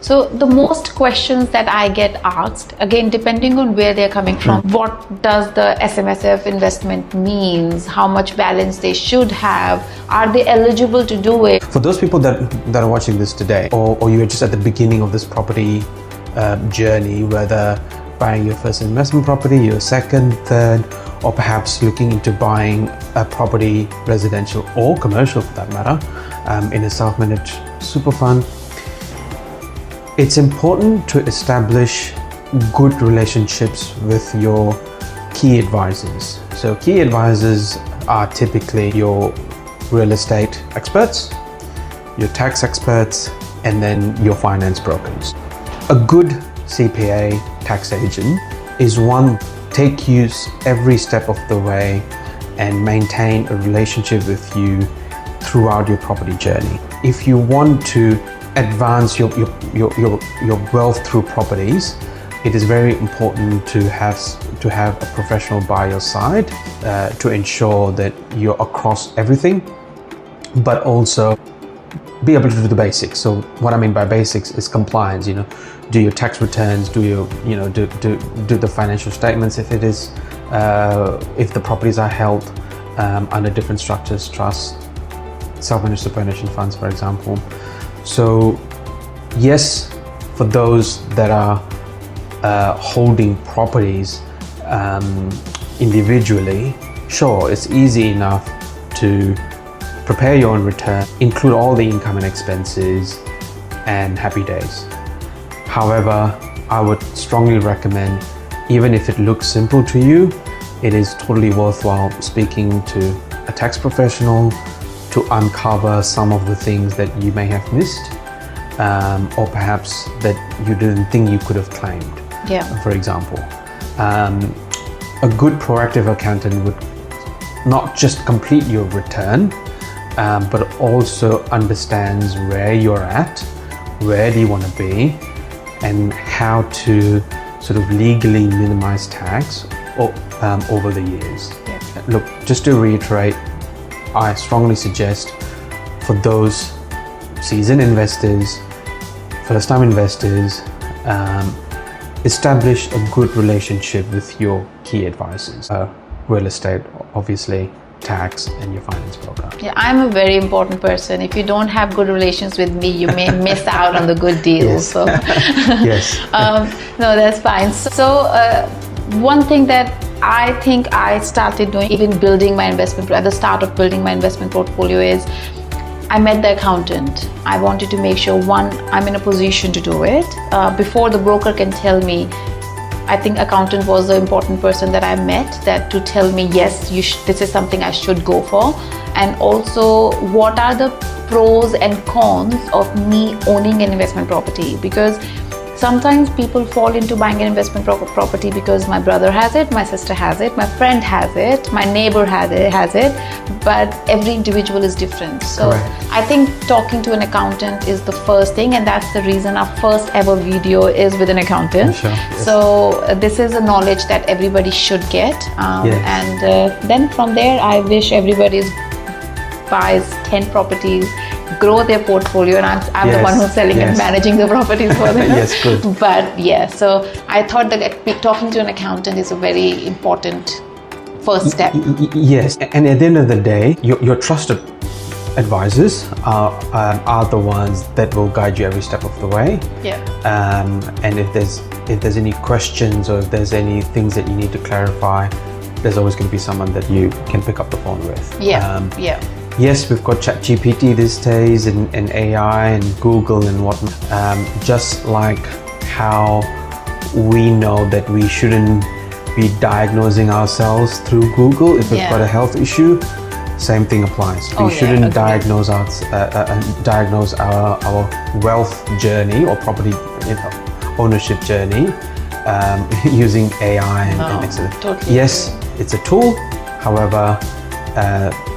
So the most questions that I get asked, again, depending on where they're coming from, what does the SMSF investment means, how much balance they should have, are they eligible to do it? For those people that are watching this today, or you're just at the beginning of this property journey, whether buying your first investment property, your second, third, or perhaps looking into buying a property, residential or commercial for that matter, in a self-managed super fund, it's important to establish good relationships with your key advisors. So key advisors are typically your real estate experts, your tax experts, and then your finance brokers. A good CPA tax agent is one take you every step of the way and maintain a relationship with you throughout your property journey. If you want to advance your wealth through properties, it is very important to have a professional by your side to ensure that you're across everything, but also be able to do the basics. So what I mean by basics is compliance. Do your tax returns, do the financial statements if it is if the properties are held under different structures, trusts, self-managed superannuation funds, for example. So yes, for those that are holding properties individually, sure, it's easy enough to prepare your own return, include all the income and expenses, and happy days. However, I would strongly recommend, even if it looks simple to you, it is totally worthwhile speaking to a tax professional to uncover some of the things that you may have missed, or perhaps that you didn't think you could have claimed. Yeah. For example, a good proactive accountant would not just complete your return, but also understands where you're at, where do you want to be, and how to sort of legally minimize tax over the years. Yeah. Look, just to reiterate, I strongly suggest for those seasoned investors, first-time investors, establish a good relationship with your key advisors. Real estate, obviously, tax, and your finance broker. Yeah, I'm a very important person. If you don't have good relations with me, you may miss out on the good deals. Yes. So, yes. No, that's fine. So, one thing that I think I started doing, even building my investment, at the start of building my investment portfolio, is I met the accountant. I wanted to make sure, one, I'm in a position to do it. Before the broker can tell me, I think accountant was the important person that I met, that to tell me, yes, this is something I should go for. And also, what are the pros and cons of me owning an investment property? Because sometimes people fall into buying an investment property because my brother has it, my sister has it, my friend has it, my neighbor has it, but every individual is different. So Correct. I think talking to an accountant is the first thing, and that's the reason our first ever video is with an accountant. Sure, yes. So this is a knowledge that everybody should get. Yes. And then from there, I wish everybody buys 10 properties, grow their portfolio, and I'm Yes, the one who's selling yes. and managing the properties for them. Yes, good. But yeah, so I thought that talking to an accountant is a very important first step. Yes, and at the end of the day, your trusted advisors are the ones that will guide you every step of the way. Yeah. And if there's any questions, or if there's any things that you need to clarify, there's always going to be someone that you can pick up the phone with. Yeah. Yeah. Yes, we've got ChatGPT these days, and AI and Google and whatnot. Just like how we know that we shouldn't be diagnosing ourselves through Google if we've Yeah. got a health issue, same thing applies. Oh, We yeah, shouldn't agreed. diagnose our wealth journey or property ownership journey using AI and etc. Totally Yes, it's a tool. However,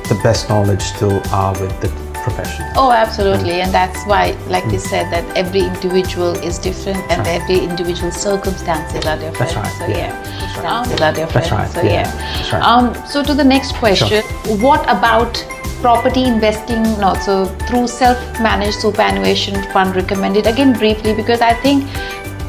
the best knowledge still are with the professionals. Oh, absolutely. And that's why, like we said, that every individual is different, and every individual circumstances are different. That's right. So Yeah. That's right. Are different. That's right. So Yeah. yeah. That's right. So to the next question, what about property investing, no, so through self-managed superannuation fund recommended? Again, briefly, because I think,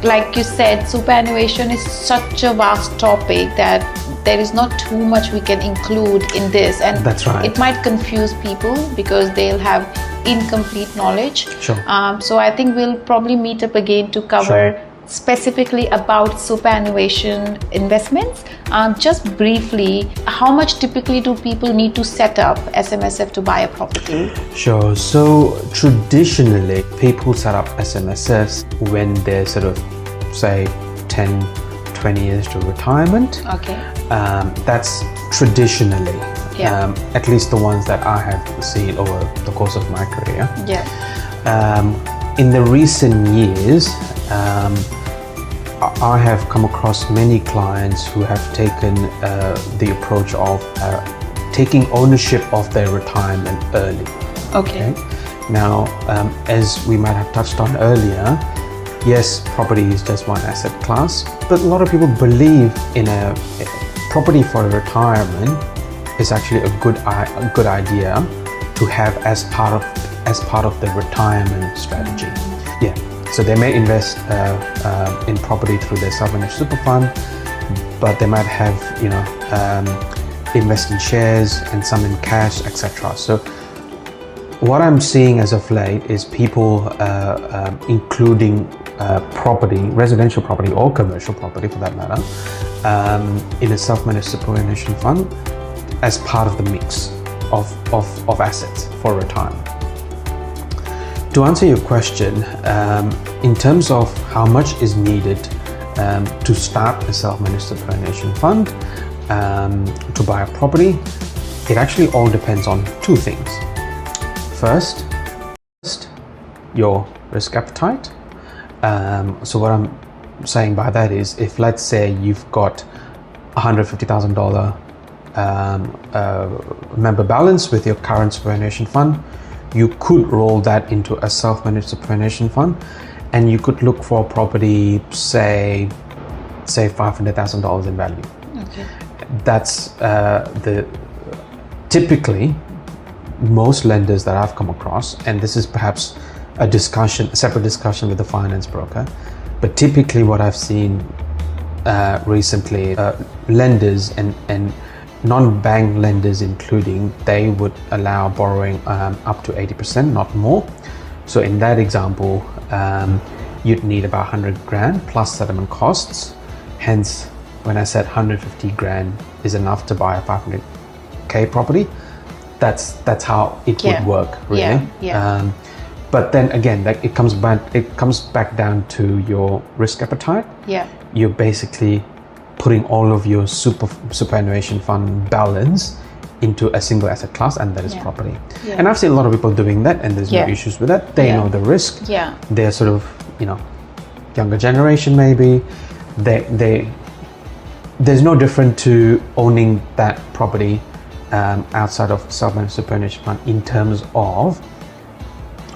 like you said, superannuation is such a vast topic that there is not too much we can include in this, and that's right. It might confuse people because they'll have incomplete knowledge. Sure. So I think we'll probably meet up again to cover specifically about superannuation investments. Just briefly, how much typically do people need to set up SMSF to buy a property? Sure. So traditionally, people set up SMSFs when they're sort of, say, 10, 20 years to retirement. Okay. That's traditionally, Yeah. at least the ones that I have seen over the course of my career. Yeah. In the recent years, I have come across many clients who have taken the approach of taking ownership of their retirement early. Okay. Now, as we might have touched on earlier, yes, property is just one asset class, but a lot of people believe in a property for retirement is actually a good idea to have as part of the retirement strategy. Yeah. So they may invest in property through their self-managed super fund, but they might have, invest in shares and some in cash, etc. So what I'm seeing as of late is people including property, residential property or commercial property for that matter, in a self-managed superannuation fund as part of the mix of assets for retirement. To answer your question, in terms of how much is needed to start a self-managed superannuation fund, to buy a property, it actually all depends on two things. First, your risk appetite. So what I'm saying by that is, if let's say you've got $150,000 member balance with your current superannuation fund, you could roll that into a self-managed superannuation fund, and you could look for a property, say $500,000 in value. Okay. That's typically most lenders that I've come across, and this is perhaps a separate discussion with the finance broker, but typically what I've seen recently, lenders and non-bank lenders including, they would allow borrowing up to 80%, not more. So in that example, you'd need about 100 grand plus settlement costs. Hence, when I said 150 grand is enough to buy a 500k property, that's how it would work, really. Yeah. But then again, like it comes back down to your risk appetite. Yeah. You're basically putting all of your superannuation fund balance into a single asset class, and that is property. Yeah. And I've seen a lot of people doing that, and there's no issues with that. They know the risk. Yeah. They're sort of, younger generation maybe. There's no different to owning that property outside of self-managed superannuation fund in terms of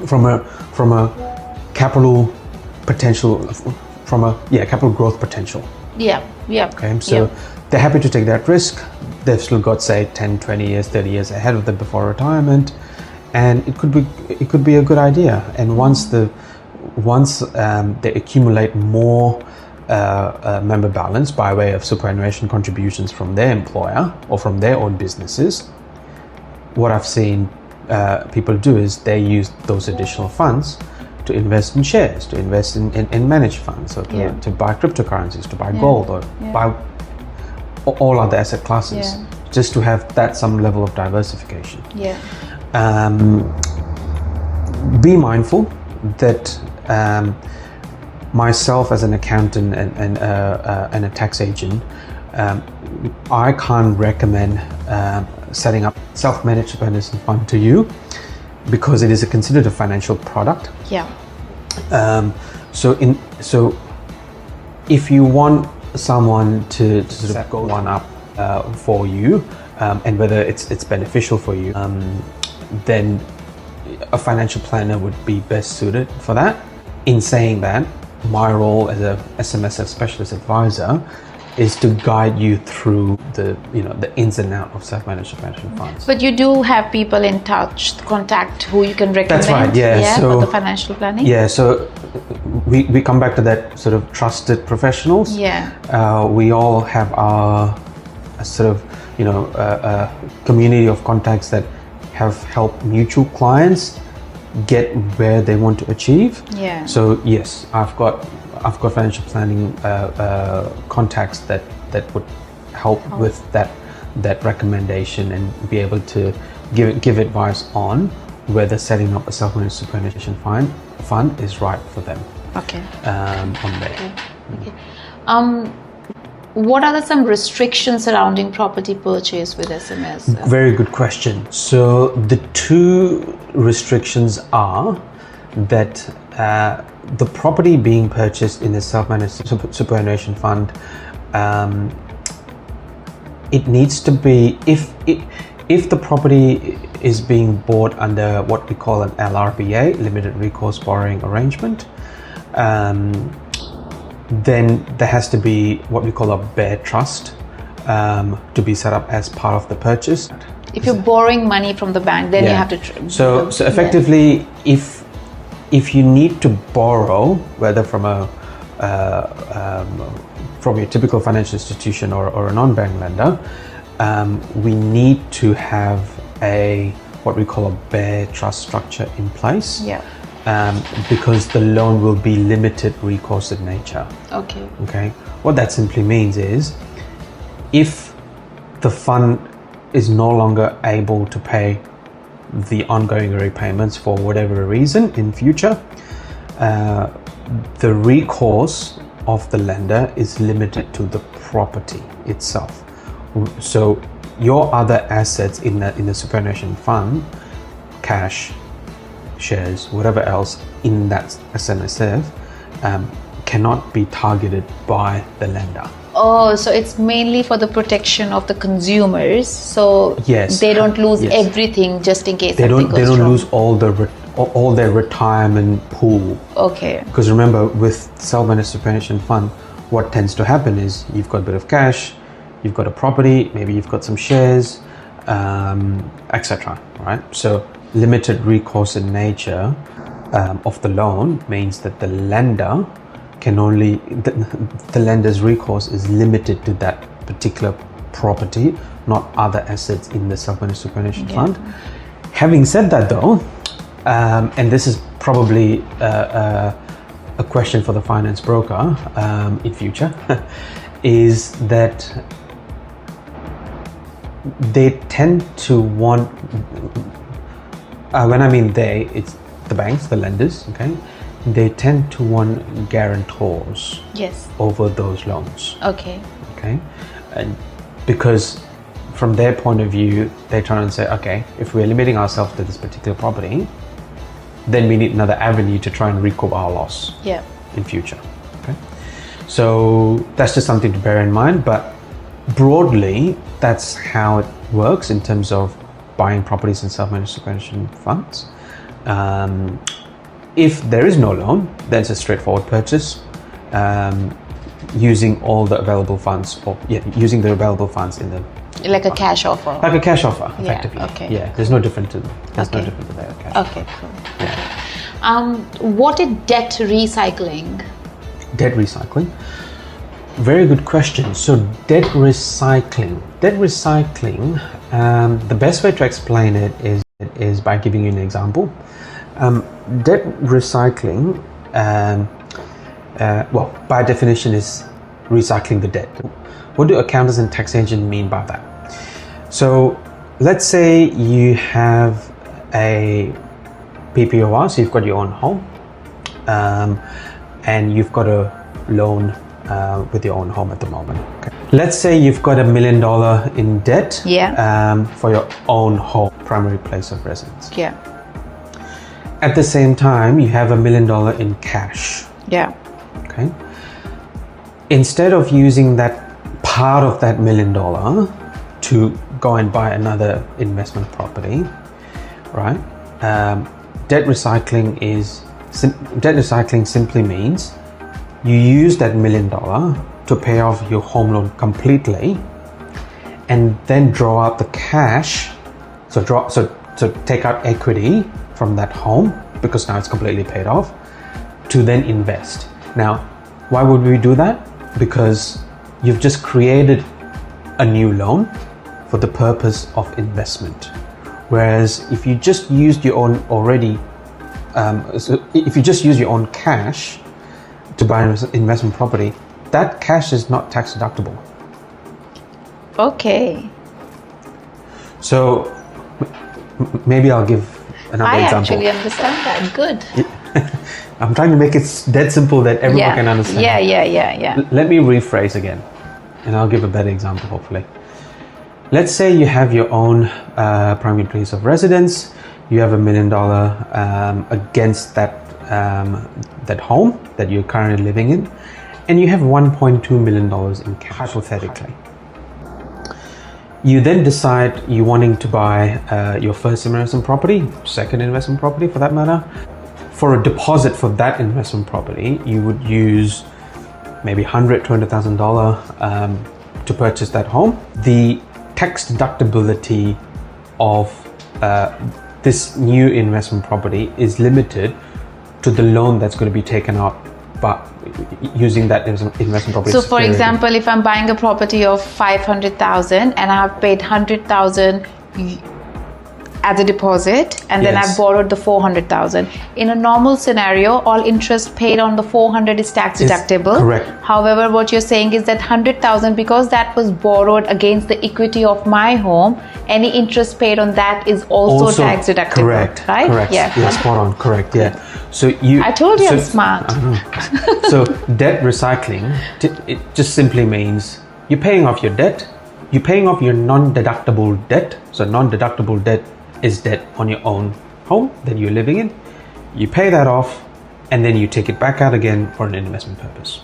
from a capital potential, capital growth potential. Yeah. Okay, so they're happy to take that risk. They've still got, say, 10, 20 years, 30 years ahead of them before retirement, and it could be a good idea. And once they accumulate more member balance by way of superannuation contributions from their employer or from their own businesses, what I've seen people do is they use those additional funds to invest in shares, to invest in managed funds, so to buy cryptocurrencies, to buy gold, or buy all other asset classes, just to have that some level of diversification. Be mindful that myself as an accountant and a tax agent, I can't recommend setting up self-managed superannuation fund to you, because it is considered a financial product. So if you want someone to sort of go one up for you, and whether it's beneficial for you, then a financial planner would be best suited for that. In saying that, my role as a SMSF specialist advisor is to guide you through the ins and out of self-managed pension funds. But you do have people in touch, contact who you can recommend. That's right. Yeah. So, for the financial planning. Yeah. So we come back to that sort of trusted professionals. Yeah. We all have our sort of community of contacts that have helped mutual clients get where they want to achieve. Yeah. So yes, I've got financial planning contacts that would help with that recommendation and be able to give advice on whether setting up a self-managed superannuation fund is right for them. Okay. On there. Okay. What are some restrictions surrounding property purchase with SMSF? Very good question. So the two restrictions are that the property being purchased in a self-managed superannuation fund, it needs to be, if the property is being bought under what we call an LRBA, limited recourse borrowing arrangement, then there has to be what we call a bare trust to be set up as part of the purchase. If you're borrowing money from the bank, then you have to. So effectively, if you need to borrow, whether from your typical financial institution or a non-bank lender, we need to have what we call a bare trust structure in place. Yeah. Because the loan will be limited recourse in nature. Okay. Okay. What that simply means is, if the fund is no longer able to pay the ongoing repayments for whatever reason in future, the recourse of the lender is limited to the property itself. So your other assets in the superannuation fund, cash, shares, whatever else in that SMSF, cannot be targeted by the lender. Oh, so it's mainly for the protection of the consumers, so yes, they don't lose yes. everything just in case they something don't goes wrong. lose all their retirement pool. Okay. Because remember, with self-managed superannuation fund, what tends to happen is you've got a bit of cash, you've got a property, maybe you've got some shares, etc. Right? So limited recourse in nature of the loan means that the lender can only, the lender's recourse is limited to that particular property, not other assets in the self-managed superannuation fund. Having said that though, and this is probably a question for the finance broker in future, is that they tend to want, when I mean they, it's the banks, the lenders, okay? They tend to want guarantors over those loans. Okay. Okay. And because from their point of view, they try and say, okay, if we're limiting ourselves to this particular property, then we need another avenue to try and recoup our loss in future. Okay. So that's just something to bear in mind. But broadly, that's how it works in terms of buying properties in self-managed superannuation funds. If there is no loan, then it's a straightforward purchase using all the available funds, using the available funds in the like a cash offer. Like a cash offer, effectively. Okay. Yeah, there's no different to that. Cash. Okay, cool. Yeah. What is debt recycling? Debt recycling. Very good question. So debt recycling. The best way to explain it is by giving you an example. Debt recycling, by definition, is recycling the debt. What do accountants and tax agents mean by that? So let's say you have a PPOR, so you've got your own home, and you've got a loan with your own home at the moment. Okay. Let's say you've got $1 million in debt for your own home, primary place of residence. Yeah. At the same time, you have $1 million in cash. Yeah. Okay. Instead of using that part of that $1 million to go and buy another investment property, right? Debt recycling simply means you use that $1 million to pay off your home loan completely, and then draw out the cash. So take out equity from that home, because now it's completely paid off, to then invest. Now, why would we do that? Because you've just created a new loan for the purpose of investment. Whereas if you just used your own if you just use your own cash to buy an investment property, that cash is not tax deductible. Okay. So maybe I'll give another example. I actually understand that. Good. I'm trying to make it dead simple that everyone can understand. Yeah. Let me rephrase again, and I'll give a better example, hopefully. Let's say you have your own primary place of residence. You have $1 million against that home that you're currently living in, and you have $1.2 million in cash, hypothetically. You then decide you're wanting to buy your first investment property, second investment property for that matter. For a deposit for that investment property, you would use maybe $100,000 to $200,000 to purchase that home. The tax deductibility of this new investment property is limited to the loan that's going to be taken out but using that investment property. So for example, if I'm buying a property of 500,000 and I have paid 100,000 as a deposit, and then I've borrowed the 400,000. In a normal scenario, all interest paid on the 400 is tax deductible. Correct. However, what you're saying is that 100,000, because that was borrowed against the equity of my home, any interest paid on that is also tax deductible. Correct. Right? Correct. Yeah. Spot on. Correct. Yeah. So I told you I'm smart. So debt recycling, it just simply means you're paying off your debt, you're paying off your non-deductible debt. So non-deductible debt is debt on your own home that you're living in. You pay that off, and then you take it back out again for an investment purpose,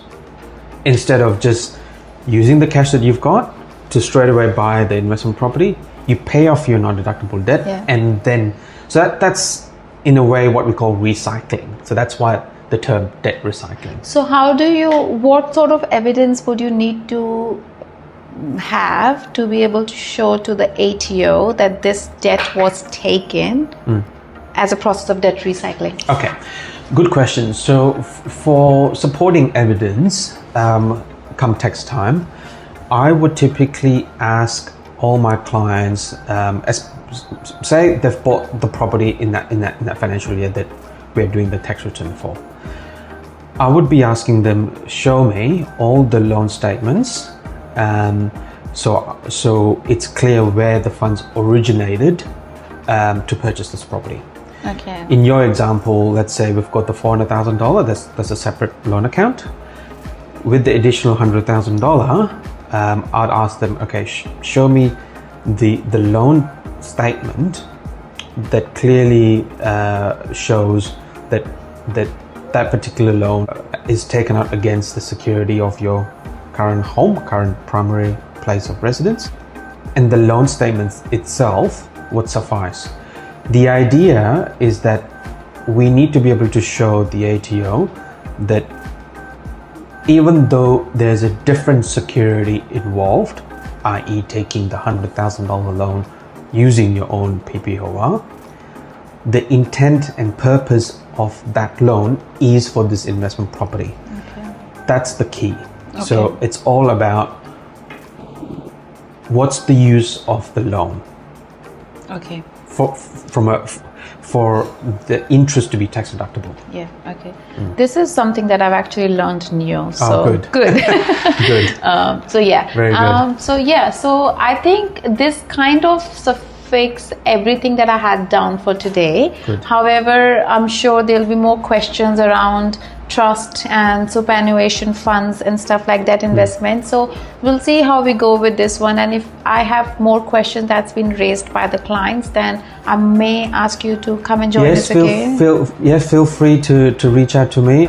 instead of just using the cash that you've got to straight away buy the investment property. You pay off your non-deductible debt, and then that's in a way what we call recycling. So that's why the term debt recycling. So what sort of evidence would you need to have to be able to show to the ATO that this debt was taken as a process of debt recycling? Okay, good question. So for supporting evidence come tax time, I would typically ask all my clients, say they've bought the property in that financial year that we're doing the tax return for. I would be asking them, show me all the loan statements, so it's clear where the funds originated to purchase this property. Okay. In your example, let's say we've got the $400,000. That's a separate loan account. With the additional $100,000, I'd ask them, okay, show me the loan statement that clearly shows that particular loan is taken out against the security of your current home, current primary place of residence, and the loan statement itself would suffice. The idea is that we need to be able to show the ATO that even though there's a different security involved, i.e. taking the $100,000 loan using your own PPOR, the intent and purpose of that loan is for this investment property. Okay. That's the key. Okay. So it's all about what's the use of the loan. Okay. For the interest to be tax deductible. Yeah. Okay. This is something that I've actually learned new. So good. Good. Good. So yeah. Very good. So I think this kind of fix everything that I had done for today. Good. However, I'm sure there'll be more questions around trust and superannuation funds and stuff like that, investment. So we'll see how we go with this one, and if I have more questions that's been raised by the clients, then I may ask you to come and join us again. Feel free to reach out to me.